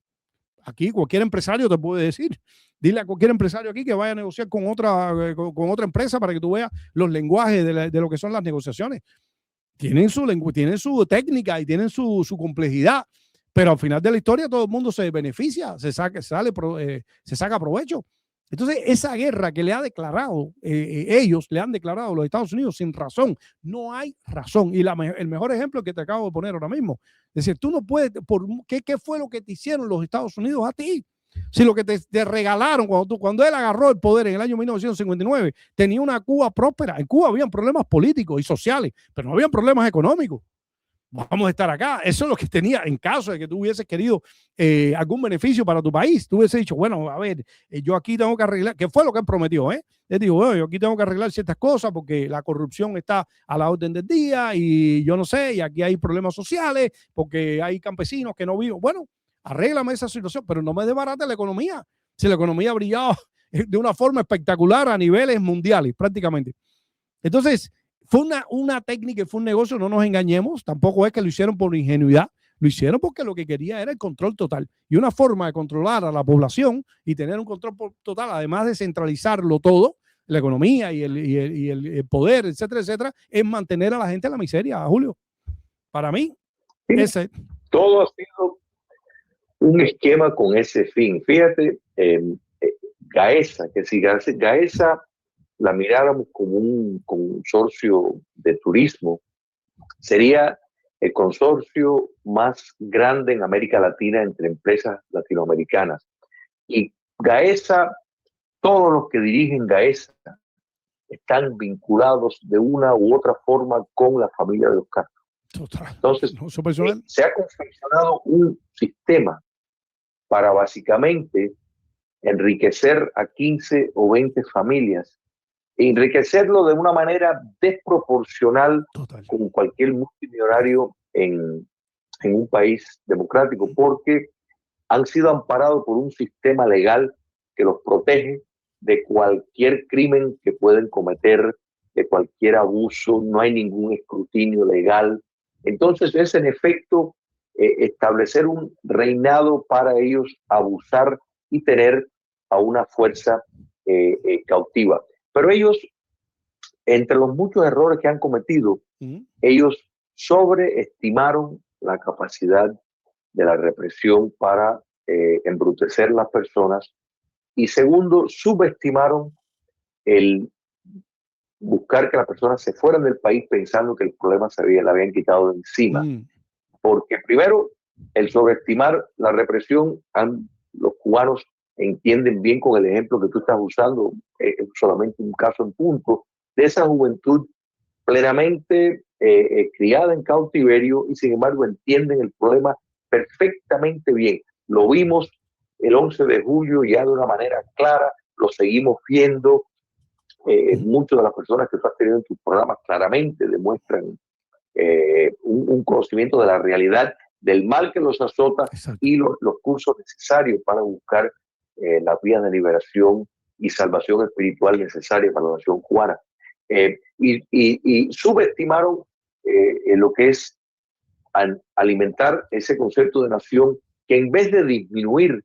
Aquí cualquier empresario te puede decir, dile a cualquier empresario aquí que vaya a negociar con otra empresa para que tú veas los lenguajes de lo que son las negociaciones. Tienen su técnica y tienen su complejidad, pero al final de la historia todo el mundo se beneficia, se saca provecho. Entonces esa guerra que le ha declarado, ellos le han declarado a los Estados Unidos sin razón, no hay razón. Y el mejor ejemplo que te acabo de poner ahora mismo, es decir, tú no puedes, ¿qué fue lo que te hicieron los Estados Unidos a ti? Si lo que te regalaron cuando él agarró el poder en el año 1959, tenía una Cuba próspera. En Cuba habían problemas políticos y sociales, pero no habían problemas económicos. Vamos a estar acá. Eso es lo que tenía en caso de que tú hubieses querido algún beneficio para tu país. Tú hubieses dicho, bueno, a ver, yo aquí tengo que arreglar, que fue lo que él prometió, ¿eh? Él dijo, bueno, yo aquí tengo que arreglar ciertas cosas porque la corrupción está a la orden del día y yo no sé, y aquí hay problemas sociales porque hay campesinos que no viven. Bueno, arréglame esa situación, pero no me desbarate la economía. Si la economía ha brillado de una forma espectacular a niveles mundiales, prácticamente. Entonces, fue una técnica y fue un negocio, no nos engañemos, tampoco es que lo hicieron por ingenuidad, lo hicieron porque lo que quería era el control total. Y una forma de controlar a la población y tener un control total, además de centralizarlo todo, la economía y el poder, etcétera, etcétera, es mantener a la gente en la miseria, Julio. Para mí, Sí, ese. todo ha sido un esquema con ese fin. Fíjate, Gaesa, que si Gaesa la miráramos como un consorcio de turismo, sería el consorcio más grande en América Latina entre empresas latinoamericanas. Y Gaesa, todos los que dirigen Gaesa están vinculados de una u otra forma con la familia de los Castro. Entonces, se ha confeccionado un sistema para básicamente enriquecer a 15 o 20 familias, e enriquecerlo de una manera desproporcional con cualquier multimillonario en un país democrático, porque han sido amparados por un sistema legal que los protege de cualquier crimen que pueden cometer, de cualquier abuso, no hay ningún escrutinio legal. Entonces es en efecto establecer un reinado para ellos abusar y tener a una fuerza cautiva. Pero ellos, entre los muchos errores que han cometido, ellos sobreestimaron la capacidad de la represión para embrutecer las personas, y segundo, subestimaron el buscar que las personas se fueran del país pensando que el problema le habían quitado de encima. Porque primero, el sobreestimar la represión, los cubanos entienden bien con el ejemplo que tú estás usando, solamente un caso en punto, de esa juventud plenamente criada en cautiverio y sin embargo entienden el problema perfectamente bien. Lo vimos el 11 de julio ya de una manera clara, lo seguimos viendo. Muchas de las personas que tú has tenido en tus programas claramente demuestran un conocimiento de la realidad, del mal que los azota. Exacto. Y los cursos necesarios para buscar las vías de liberación y salvación espiritual necesarias para la nación cubana. Y subestimaron lo que es alimentar ese concepto de nación que en vez de disminuir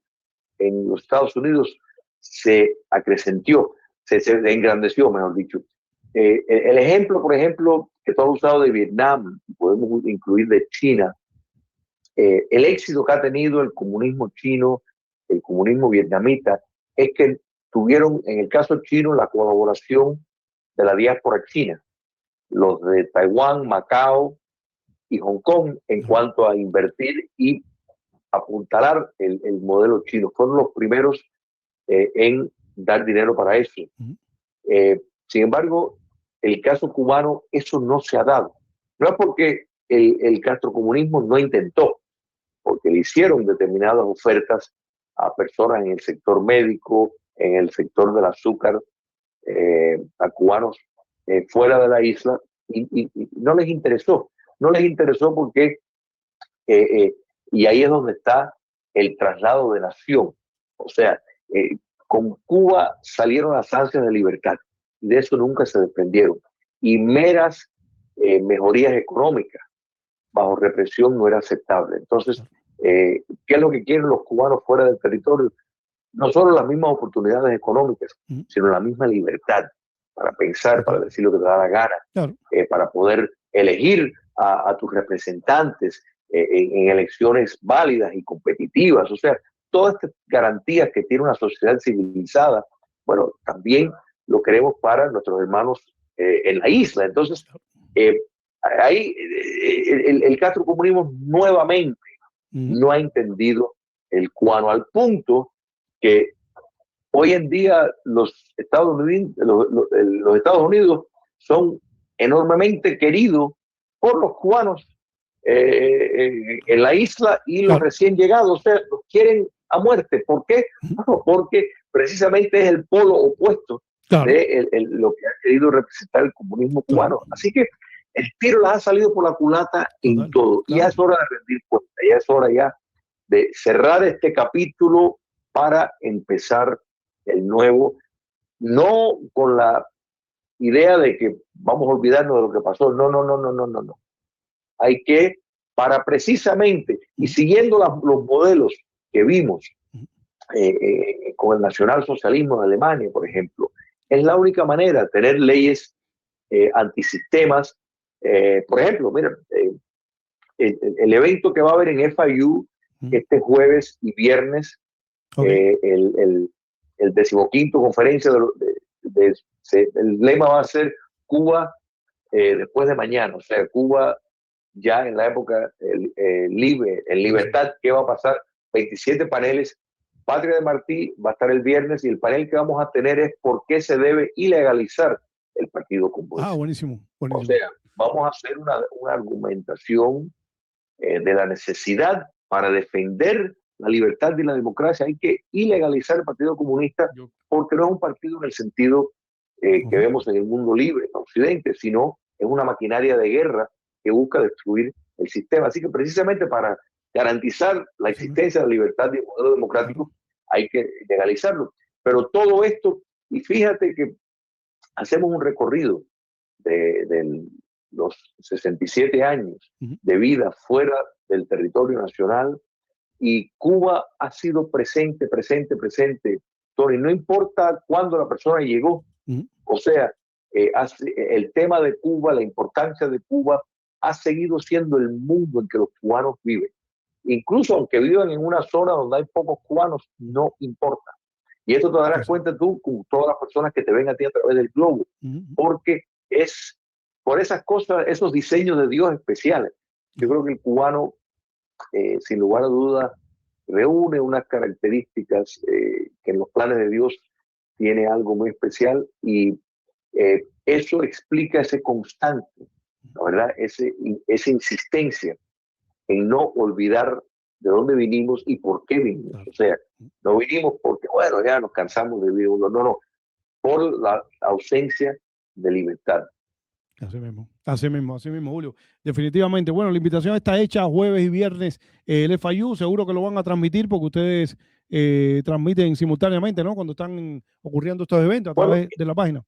en los Estados Unidos se acrecenció, se engrandeció, mejor dicho. El ejemplo, por ejemplo, que tú has usado de Vietnam, podemos incluir de China, el éxito que ha tenido el comunismo chino, el comunismo vietnamita, es que tuvieron, en el caso chino, la colaboración de la diáspora china, los de Taiwán, Macao y Hong Kong, en cuanto a invertir y apuntalar el modelo chino. Fueron los primeros en dar dinero para eso. Sin embargo, el caso cubano, eso no se ha dado. No es porque el castrocomunismo no intentó, porque le hicieron determinadas ofertas a personas en el sector médico, en el sector del azúcar, a cubanos fuera de la isla, y no les interesó. No les interesó porque, y ahí es donde está el traslado de nación. O sea, con Cuba salieron las ansias de libertad, y de eso nunca se desprendieron. Y meras mejorías económicas bajo represión no era aceptable. Entonces, ¿qué es lo que quieren los cubanos fuera del territorio? No solo las mismas oportunidades económicas, sino la misma libertad para pensar, para decir lo que te da la gana, para poder elegir a tus representantes en elecciones válidas y competitivas. O sea, todas estas garantías que tiene una sociedad civilizada, bueno, también lo queremos para nuestros hermanos en la isla. Entonces, ahí el castrocomunismo nuevamente no ha entendido el cubano, al punto que hoy en día los Estados Unidos son enormemente queridos por los cubanos en la isla y los Claro. recién llegados, o sea, los quieren a muerte. ¿Por qué? Bueno, porque precisamente es el polo opuesto Claro. de lo que ha querido representar el comunismo Claro. cubano. Así que el tiro las ha salido por la culata en Total. todo. Y ya Claro. es hora de rendir cuenta, ya es hora ya de cerrar este capítulo para empezar el nuevo, no con la idea de que vamos a olvidarnos de lo que pasó. No, no, no, no, no, no, no. Hay que, para precisamente, y siguiendo los modelos que vimos con el nacionalsocialismo de Alemania, por ejemplo, es la única manera de tener leyes antisistemas. Por ejemplo, mira, el evento que va a haber en FIU este jueves y viernes, Okay. el 15º conferencia el lema va a ser Cuba después de mañana, o sea, Cuba ya en la época libre, en libertad. ¿Qué va a pasar? 27 paneles. Patria de Martí va a estar el viernes y el panel que vamos a tener es por qué se debe ilegalizar el Partido Comunista. Buenísimo, buenísimo. O sea, vamos a hacer una argumentación de la necesidad para defender la libertad y la democracia. Hay que ilegalizar el Partido Comunista porque no es un partido en el sentido que vemos en el mundo libre, en Occidente, sino es una maquinaria de guerra que busca destruir el sistema. Así que precisamente para garantizar la existencia de la libertad y el modelo democrático, hay que legalizarlo. Pero todo esto, y fíjate que hacemos un recorrido de los 67 años de vida fuera del territorio nacional, y Cuba ha sido presente, Tony, no importa cuándo la persona llegó. O sea, el tema de Cuba, la importancia de Cuba, ha seguido siendo el mundo en que los cubanos viven. Incluso aunque vivan en una zona donde hay pocos cubanos, no importa. Y esto te darás cuenta tú con todas las personas que te ven a ti a través del globo, porque es por esas cosas, esos diseños de Dios especiales. Yo creo que el cubano, sin lugar a dudas, reúne unas características que en los planes de Dios tiene algo muy especial, y eso explica ese constante, la verdad, esa insistencia en no olvidar de dónde vinimos y por qué vinimos. O sea, no vinimos porque, bueno, ya nos cansamos de vivir uno, no, por la ausencia de libertad. Así mismo, Julio. Definitivamente. Bueno, la invitación está hecha jueves y viernes el FIU. Seguro que lo van a transmitir porque ustedes transmiten simultáneamente, ¿no? Cuando están ocurriendo estos eventos a través de la página.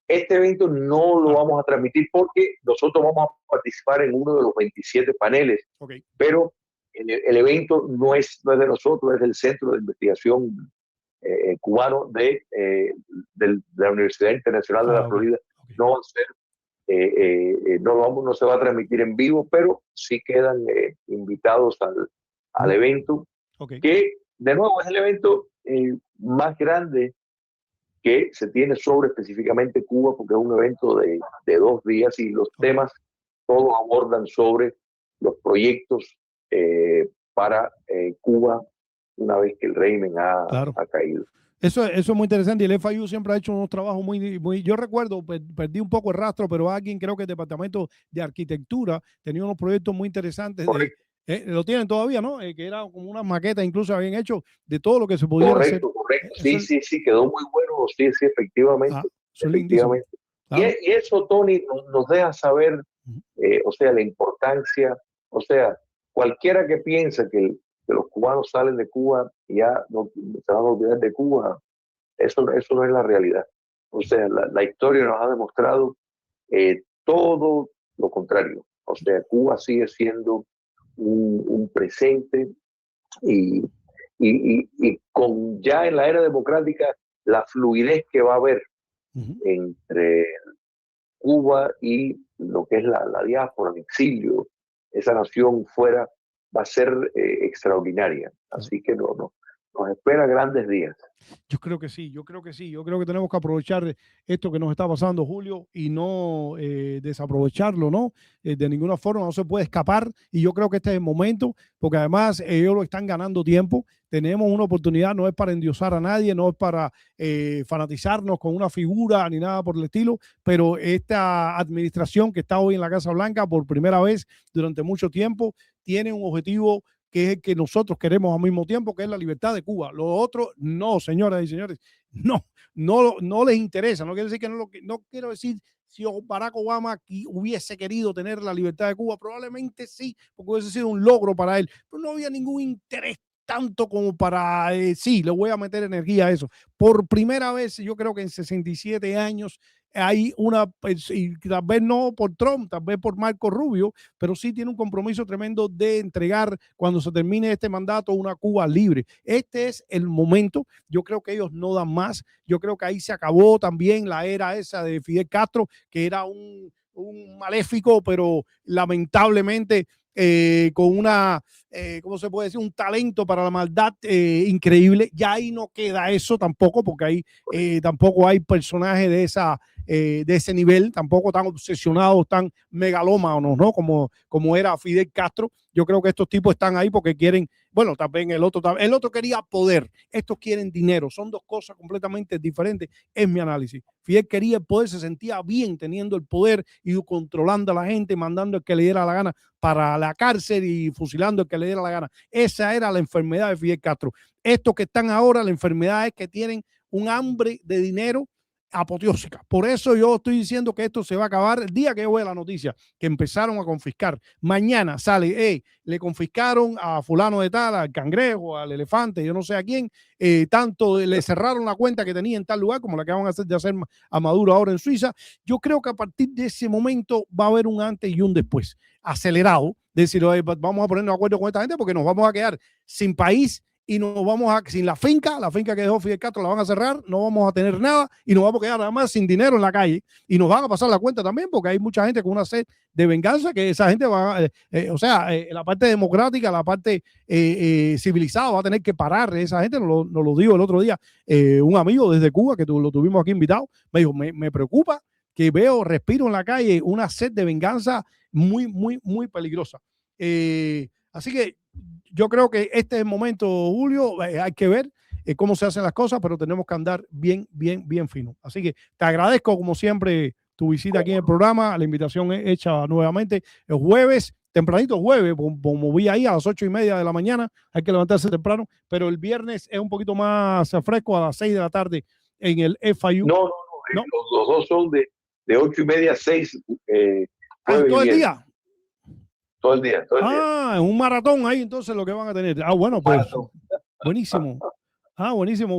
Este evento no lo vamos a transmitir porque nosotros vamos a participar en uno de los 27 paneles, pero el evento no es de nosotros, es del Centro de Investigación Cubano de la Universidad Internacional de la Florida. No va a ser, no se va a transmitir en vivo, pero sí quedan invitados al evento, que de nuevo es el evento más grande que se tiene sobre específicamente Cuba, porque es un evento de 2 días y los temas todos abordan sobre los proyectos para Cuba una vez que el régimen ha caído. Eso es muy interesante, y el FIU siempre ha hecho unos trabajos muy yo recuerdo, perdí un poco el rastro, pero alguien, creo que el Departamento de Arquitectura tenía unos proyectos muy interesantes. Lo tienen todavía, ¿no? Que era como una maqueta, incluso habían hecho de todo lo que se pudiera hacer. Correcto. Sí, quedó muy bueno, sí, efectivamente. Efectivamente. Claro. Y eso, Tony, nos deja saber, o sea, la importancia, o sea, cualquiera que piensa que los cubanos salen de Cuba y ya no se van a olvidar de Cuba, eso no es la realidad. O sea, la historia nos ha demostrado todo lo contrario. O sea, Cuba sigue siendo un presente, y con ya en la era democrática la fluidez que va a haber entre Cuba y lo que es la diáspora, el exilio, esa nación fuera, va a ser extraordinaria. Así que no Nos espera grandes días. Yo creo que sí, yo creo que sí. Yo creo que tenemos que aprovechar esto que nos está pasando, Julio, y no desaprovecharlo, ¿no? De ninguna forma no se puede escapar. Y yo creo que este es el momento, porque además ellos lo están ganando tiempo. Tenemos una oportunidad, no es para endiosar a nadie, no es para fanatizarnos con una figura ni nada por el estilo, pero esta administración que está hoy en la Casa Blanca por primera vez durante mucho tiempo tiene un objetivo que es el que nosotros queremos al mismo tiempo, que es la libertad de Cuba. Lo otro, no, señoras y señores, no les interesa. No quiero decir que no quiero decir si Barack Obama hubiese querido tener la libertad de Cuba, probablemente sí, porque hubiese sido un logro para él, pero no había ningún interés tanto como para, sí, le voy a meter energía a eso. Por primera vez, yo creo que en 67 años, hay una, y tal vez no por Trump, tal vez por Marco Rubio, pero sí tiene un compromiso tremendo de entregar cuando se termine este mandato una Cuba libre. Este es el momento. Yo creo que ellos no dan más. Yo creo que ahí se acabó también la era esa de Fidel Castro, que era un maléfico, pero lamentablemente con una, ¿cómo se puede decir? Un talento para la maldad increíble. Ya ahí no queda eso tampoco, porque ahí tampoco hay personajes de ese nivel, tampoco tan obsesionados, tan megalómanos, ¿no? Como era Fidel Castro. Yo creo que estos tipos están ahí porque quieren, bueno, también el otro quería poder, estos quieren dinero, son dos cosas completamente diferentes, es mi análisis. Fidel quería el poder, se sentía bien teniendo el poder y controlando a la gente, mandando el que le diera la gana para la cárcel y fusilando el que le diera la gana. Esa era la enfermedad de Fidel Castro. Estos que están ahora, la enfermedad es que tienen un hambre de dinero apoteósica. Por eso yo estoy diciendo que esto se va a acabar el día que yo vea la noticia, que empezaron a confiscar. Mañana sale, le confiscaron a fulano de tal, al cangrejo, al elefante, yo no sé a quién, tanto le cerraron la cuenta que tenía en tal lugar, como la que van a hacer de hacer a Maduro ahora en Suiza. Yo creo que a partir de ese momento va a haber un antes y un después, acelerado, de decir, vamos a ponernos de acuerdo con esta gente porque nos vamos a quedar sin país y nos vamos a, sin la finca que dejó Fidel Castro la van a cerrar, no vamos a tener nada y nos vamos a quedar nada más sin dinero en la calle y nos van a pasar la cuenta también porque hay mucha gente con una sed de venganza que esa gente va, la parte democrática, la parte civilizada va a tener que parar. Esa gente nos lo dijo el otro día un amigo desde Cuba que lo tuvimos aquí invitado, me dijo, me preocupa que respiro en la calle una sed de venganza muy, muy, muy peligrosa. Así que yo creo que este es el momento, Julio, hay que ver cómo se hacen las cosas, pero tenemos que andar bien, bien, bien fino. Así que te agradezco, como siempre, tu visita aquí en el programa. La invitación es hecha nuevamente el jueves, tempranito jueves, como vi ahí a las 8:30 de la mañana, hay que levantarse temprano, pero el viernes es un poquito más fresco a las 6 de la tarde en el FIU. No. Los dos son de 8:30 a 6. ¿Todo el día? Todo el día. Es un maratón ahí entonces lo que van a tener. Bueno, pues buenísimo. Buenísimo.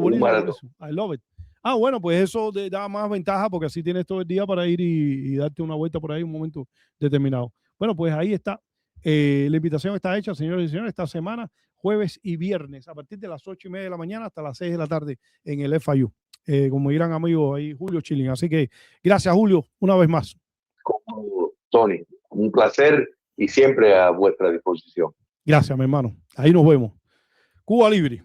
I love it. Bueno, pues eso da más ventaja porque así tienes todo el día para ir y darte una vuelta por ahí en un momento determinado. Bueno, pues ahí está. La invitación está hecha, señores y señores, esta semana, jueves y viernes, a partir de las 8:30 de la mañana hasta las 6 de la tarde en el FIU. Como dirán amigos ahí, Julio Chilling. Así que gracias, Julio, una vez más. Como Tony, un placer y siempre a vuestra disposición. Gracias, mi hermano. Ahí nos vemos. Cuba Libre.